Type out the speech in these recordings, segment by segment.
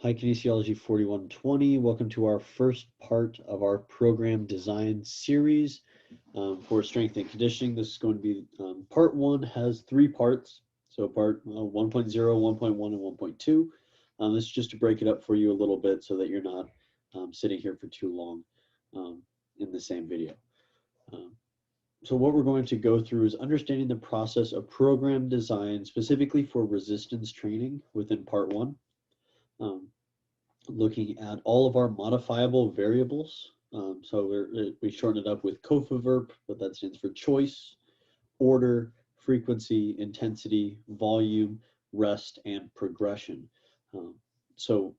Hi, Kinesiology 4120. Welcome to our first part of our program design series for strength and conditioning. This is going to be part one, has three parts. So part 1.0, 1.1, and 1.2. This is just to break it up for you a little bit so that you're not sitting here for too long in the same video. So what we're going to go through is understanding the process of program design specifically for resistance training within part one. Looking at all of our modifiable variables. So we shorten it up with COFAVERB, but that stands for choice, order, frequency, intensity, volume, rest, and progression. So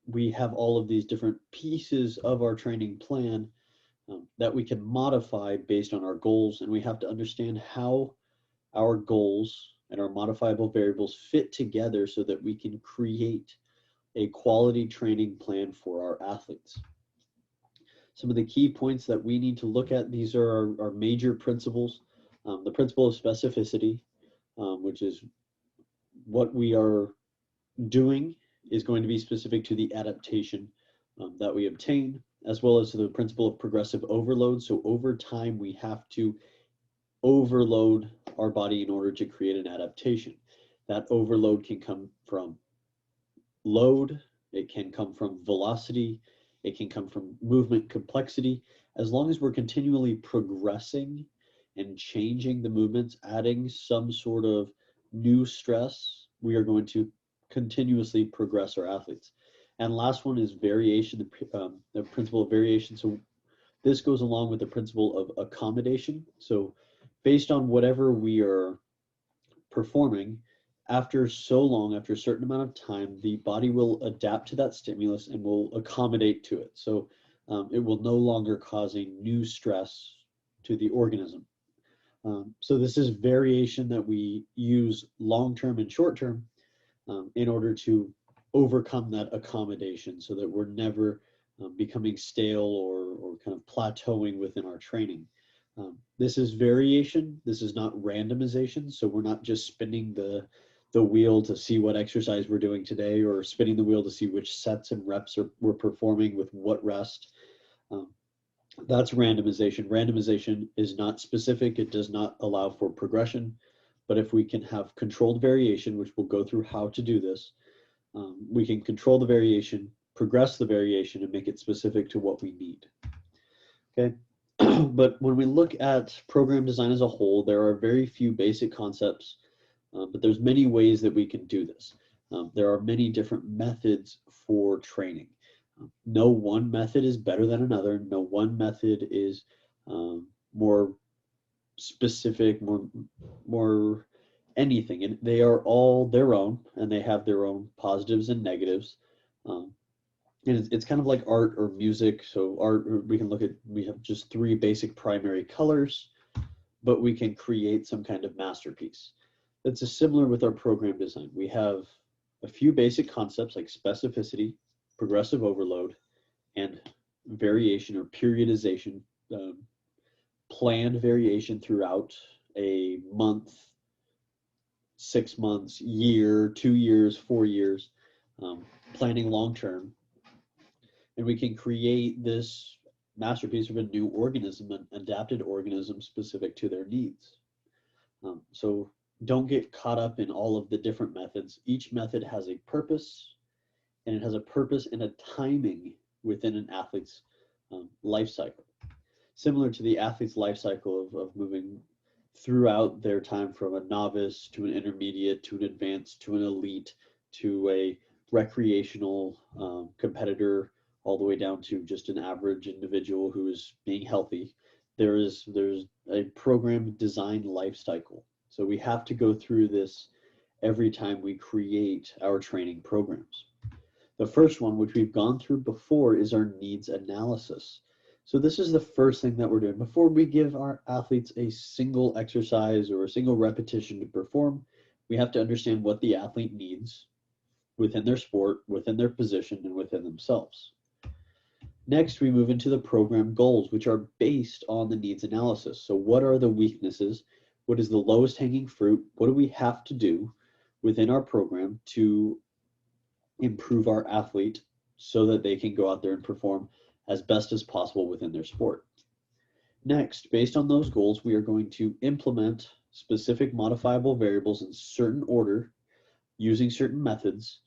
we have all of these different pieces of our training plan that we can modify based on our goals, and we have to understand how our goals and our modifiable variables fit together so that we can create a quality training plan for our athletes. Some of the key points that we need to look at, these are our major principles. The principle of specificity, which is what we are doing is going to be specific to the adaptation that we obtain, as well as the principle of progressive overload. So over time, we have to overload our body in order to create an adaptation. That overload can come from load, it can come from velocity, it can come from movement complexity. As long as we're continually progressing and changing the movements, adding some sort of new stress, we are going to continuously progress our athletes. And last one is variation, the principle of variation. So this goes along with the principle of accommodation. So based on whatever we are performing, after so long, after a certain amount of time, the body will adapt to that stimulus and will accommodate to it. So it will no longer cause a new stress to the organism. So this is variation that we use long-term and short-term in order to overcome that accommodation so that we're never becoming stale or kind of plateauing within our training. This is variation. This is not randomization. So we're not just spinning the wheel to see what exercise we're doing today, or spinning the wheel to see which sets and reps we're performing with what rest. That's randomization. Randomization is not specific. It does not allow for progression. But if we can have controlled variation, which we'll go through how to do this, we can control the variation, progress the variation, and make it specific to what we need. Okay. But when we look at program design as a whole, there are very few basic concepts, but there's many ways that we can do this. There are many different methods for training. No one method is better than another. No one method is more specific, more anything. And they are all their own, and they have their own positives and negatives. And it's kind of like art or music. So art, we have just three basic primary colors, but we can create some kind of masterpiece. That's similar with our program design. We have a few basic concepts like specificity, progressive overload, and variation or periodization, planned variation throughout a month, 6 months, year, 2 years, 4 years, planning long term. And we can create this masterpiece of a new organism, an adapted organism specific to their needs. So don't get caught up in all of the different methods. Each method has a purpose, and it has a purpose and a timing within an athlete's life cycle. Similar to the athlete's life cycle of moving throughout their time from a novice to an intermediate to an advanced to an elite to a recreational competitor, all the way down to just an average individual who is being healthy. There's a program design life cycle. So we have to go through this every time we create our training programs. The first one, which we've gone through before, is our needs analysis. So this is the first thing that we're doing. Before we give our athletes a single exercise or a single repetition to perform, we have to understand what the athlete needs within their sport, within their position, and within themselves. Next, we move into the program goals, which are based on the needs analysis. So what are the weaknesses? What is the lowest hanging fruit? What do we have to do within our program to improve our athlete so that they can go out there and perform as best as possible within their sport. Next, based on those goals, we are going to implement specific modifiable variables in certain order using certain methods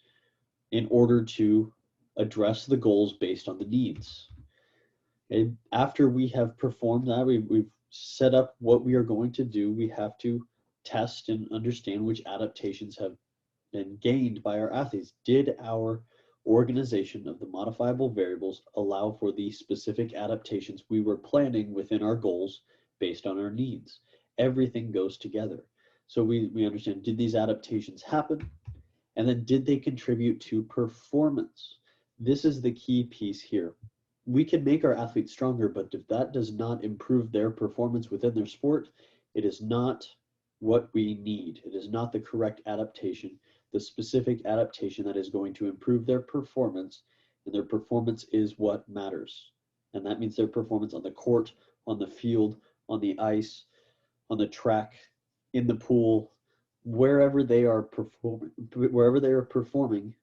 in order to address the goals based on the needs. Okay? After we have performed that, we've set up what we are going to do, we have to test and understand which adaptations have been gained by our athletes. Did our organization of the modifiable variables allow for the specific adaptations we were planning within our goals based on our needs? Everything goes together. So we understand, did these adaptations happen? And then did they contribute to performance? This is the key piece here. We can make our athletes stronger, but if that does not improve their performance within their sport, it is not what we need. It is not the correct adaptation, the specific adaptation that is going to improve their performance, and their performance is what matters. And that means their performance on the court, on the field, on the ice, on the track, in the pool, wherever they are performing,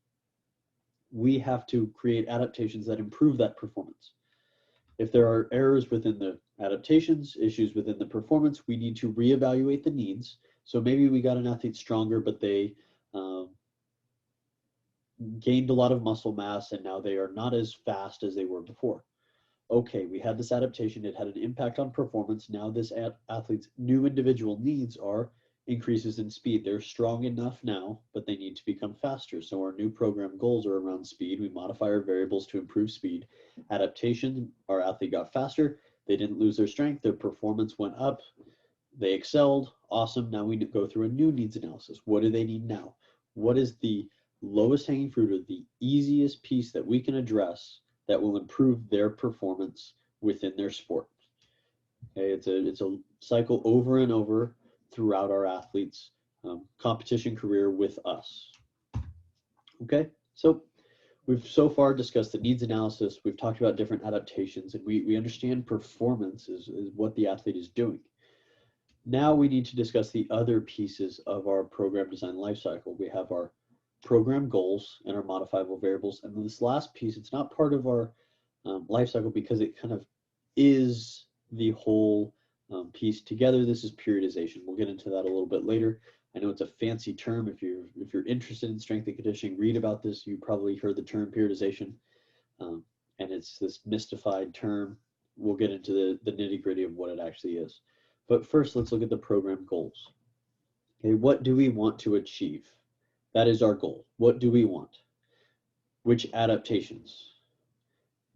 we have to create adaptations that improve that performance. If there are errors within the adaptations, issues within the performance, we need to reevaluate the needs. So maybe we got an athlete stronger, but they gained a lot of muscle mass and now they are not as fast as they were before. Okay, we had this adaptation, it had an impact on performance. Now this athlete's new individual needs are increases in speed. They're strong enough now, but they need to become faster. So our new program goals are around speed. We modify our variables to improve speed. Adaptation, our athlete got faster. They didn't lose their strength. Their performance went up. They excelled. Awesome. Now we go through a new needs analysis. What do they need now? What is the lowest hanging fruit or the easiest piece that we can address that will improve their performance within their sport? Okay, it's a cycle over and over throughout our athletes' competition career with us. Okay, so we've so far discussed the needs analysis, we've talked about different adaptations, and we understand performance is what the athlete is doing. Now we need to discuss the other pieces of our program design lifecycle. We have our program goals and our modifiable variables, and this last piece, it's not part of our lifecycle because it kind of is the whole piece together. This is periodization. We'll get into that a little bit later. I know it's a fancy term. If you're interested in strength and conditioning, read about this. You probably heard the term periodization, and it's this mystified term. We'll get into the nitty-gritty of what it actually is. But first, let's look at the program goals. Okay, what do we want to achieve? That is our goal. What do we want? Which adaptations?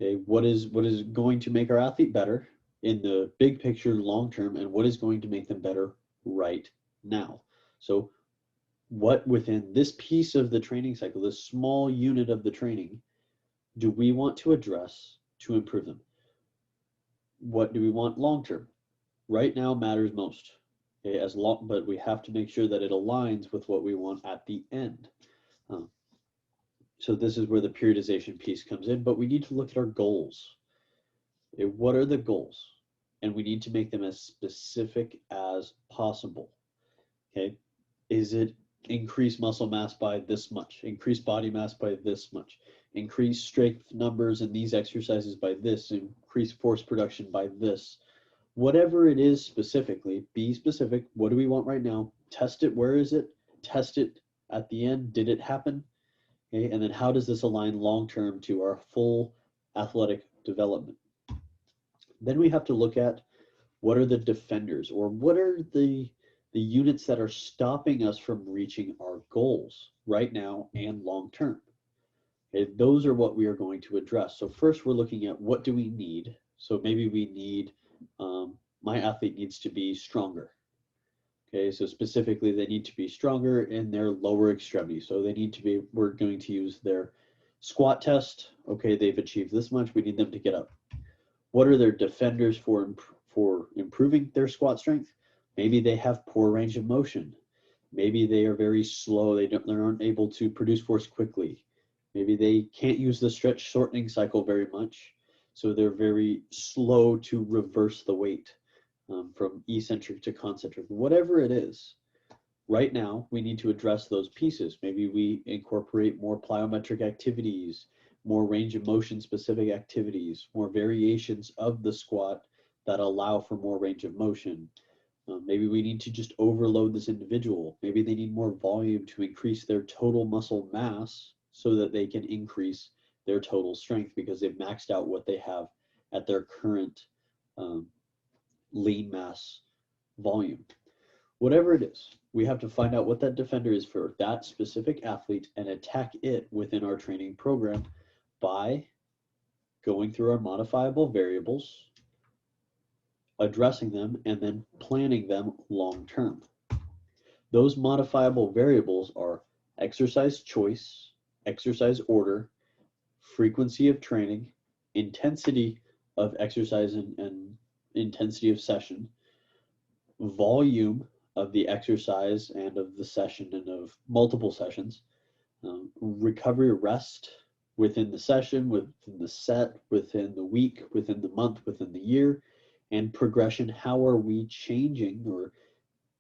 Okay, what is going to make our athlete better in the big picture, long term, and what is going to make them better right now? So what within this piece of the training cycle, this small unit of the training, do we want to address to improve them? What do we want long term? Right now matters most. Okay, but we have to make sure that it aligns with what we want at the end. So this is where the periodization piece comes in, but we need to look at our goals. Okay, what are the goals? And we need to make them as specific as possible. Okay, is it increase muscle mass by this much, increase body mass by this much, increase strength numbers in these exercises by this, increase force production by this? Whatever it is specifically, be specific. What do we want right now? Test it. Where is it? Test it at the end. Did it happen? Okay, and then how does this align long-term to our full athletic development? Then we have to look at what are the defenders, or what are the units that are stopping us from reaching our goals right now and long-term. Okay, those are what we are going to address. So first we're looking at what do we need. So maybe we need, my athlete needs to be stronger. Okay, so specifically they need to be stronger in their lower extremity. So they need to be, we're going to use their squat test. Okay, they've achieved this much, we need them to get up. What are their defenders for improving their squat strength? Maybe they have poor range of motion. Maybe they are very slow, they aren't able to produce force quickly. Maybe they can't use the stretch shortening cycle very much. So they're very slow to reverse the weight from eccentric to concentric, whatever it is. Right now, we need to address those pieces. Maybe we incorporate more plyometric activities, more range of motion specific activities, more variations of the squat that allow for more range of motion. Maybe we need to just overload this individual. Maybe they need more volume to increase their total muscle mass so that they can increase their total strength because they've maxed out what they have at their current lean mass volume. Whatever it is, we have to find out what that defender is for that specific athlete and attack it within our training program by going through our modifiable variables, addressing them, and then planning them long term. Those modifiable variables are exercise choice, exercise order, frequency of training, intensity of exercise and intensity of session, volume of the exercise and of the session and of multiple sessions, recovery, rest within the session, within the set, within the week, within the month, within the year, and progression. How are we changing or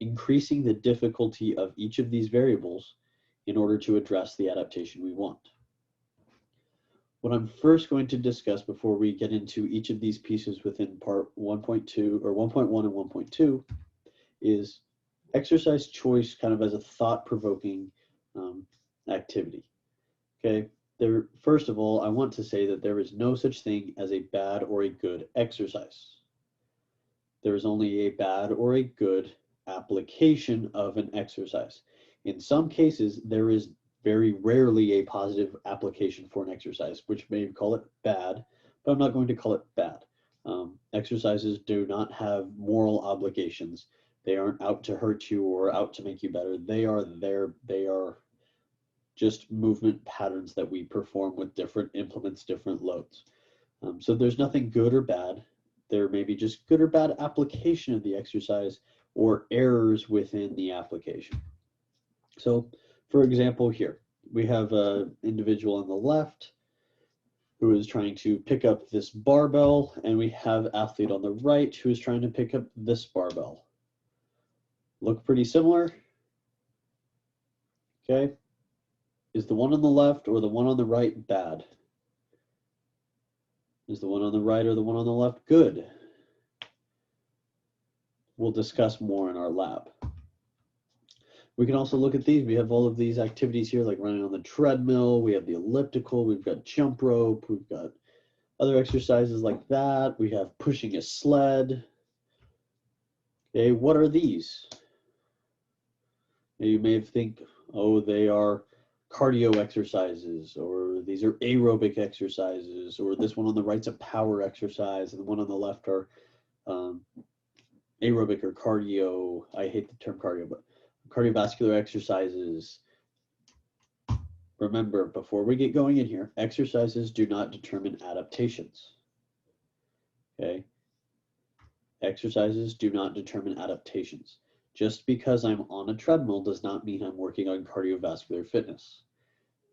increasing the difficulty of each of these variables in order to address the adaptation we want? What I'm first going to discuss before we get into each of these pieces within part 1.2 or 1.1 and 1.2 is exercise choice kind of as a thought-provoking activity. Okay, first of all, I want to say that there is no such thing as a bad or a good exercise. There is only a bad or a good application of an exercise. In some cases, there is very rarely a positive application for an exercise, which may call it bad, but I'm not going to call it bad. Exercises do not have moral obligations. They aren't out to hurt you or out to make you better. They are there. They are just movement patterns that we perform with different implements, different loads. So there's nothing good or bad. There may be just good or bad application of the exercise or errors within the application. So for example, here we have an individual on the left who is trying to pick up this barbell, and we have an athlete on the right who is trying to pick up this barbell. Look pretty similar. Okay. Is the one on the left or the one on the right bad? Is the one on the right or the one on the left good? We'll discuss more in our lab. We can also look at these. We have all of these activities here, like running on the treadmill. We have the elliptical. We've got jump rope. We've got other exercises like that. We have pushing a sled. Okay, what are these? You may think, oh, they are cardio exercises, or these are aerobic exercises, or this one on the right's a power exercise, and the one on the left are aerobic or cardio. I hate the term cardio, but cardiovascular exercises. Remember, before we get going in here, exercises do not determine adaptations. Okay? Exercises do not determine adaptations. Just because I'm on a treadmill does not mean I'm working on cardiovascular fitness.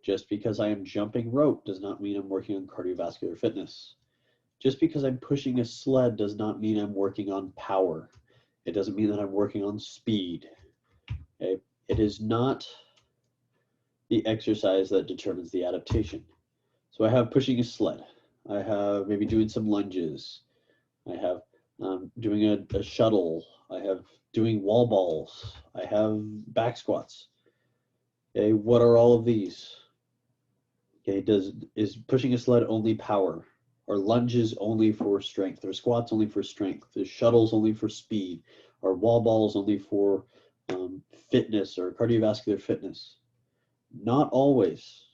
Just because I am jumping rope does not mean I'm working on cardiovascular fitness. Just because I'm pushing a sled does not mean I'm working on power. It doesn't mean that I'm working on speed. Okay? It is not the exercise that determines the adaptation. So I have pushing a sled. I have maybe doing some lunges. I have doing a shuttle. I have doing wall balls. I have back squats. Okay, what are all of these? Okay, is pushing a sled only power? Are lunges only for strength? Are squats only for strength? Are shuttles only for speed? Are wall balls only for fitness or cardiovascular fitness? Not always.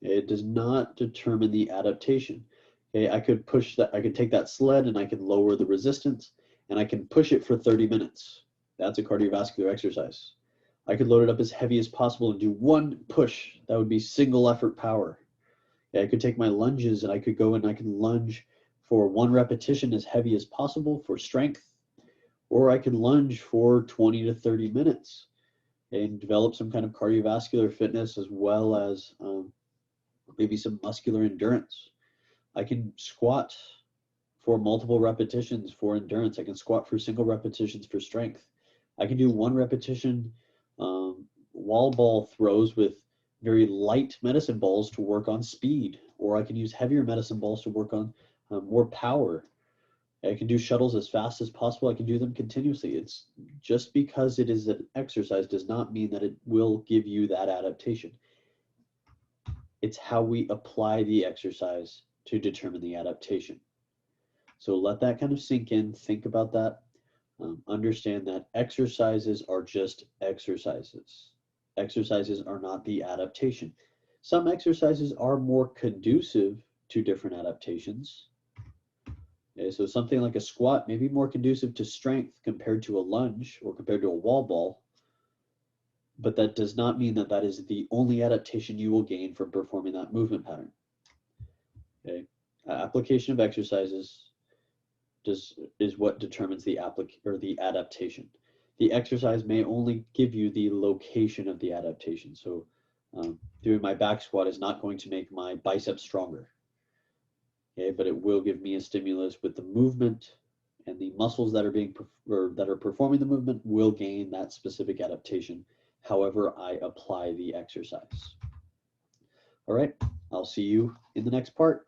It does not determine the adaptation. Okay, I could push that. I could take that sled and I can lower the resistance, and I can push it for 30 minutes. That's a cardiovascular exercise. I could load it up as heavy as possible and do one push. That would be single effort power. Okay, I could take my lunges and I could go and I can lunge for one repetition as heavy as possible for strength, or I could lunge for 20 to 30 minutes and develop some kind of cardiovascular fitness as well as maybe some muscular endurance. I can squat for multiple repetitions for endurance. I can squat for single repetitions for strength. I can do one repetition wall ball throws with very light medicine balls to work on speed, or I can use heavier medicine balls to work on more power. I can do shuttles as fast as possible. I can do them continuously. It's just because it is an exercise does not mean that it will give you that adaptation. It's how we apply the exercise to determine the adaptation. So let that kind of sink in. Think about that. Understand that exercises are just exercises. Exercises are not the adaptation. Some exercises are more conducive to different adaptations. Okay, so something like a squat may be more conducive to strength compared to a lunge or compared to a wall ball, but that does not mean that that is the only adaptation you will gain from performing that movement pattern. Okay, application of exercises is what determines the adaptation. The exercise may only give you the location of the adaptation. So doing my back squat is not going to make my biceps stronger. Okay, but it will give me a stimulus with the movement, and the muscles that are performing the movement will gain that specific adaptation however I apply the exercise. All right, I'll see you in the next part.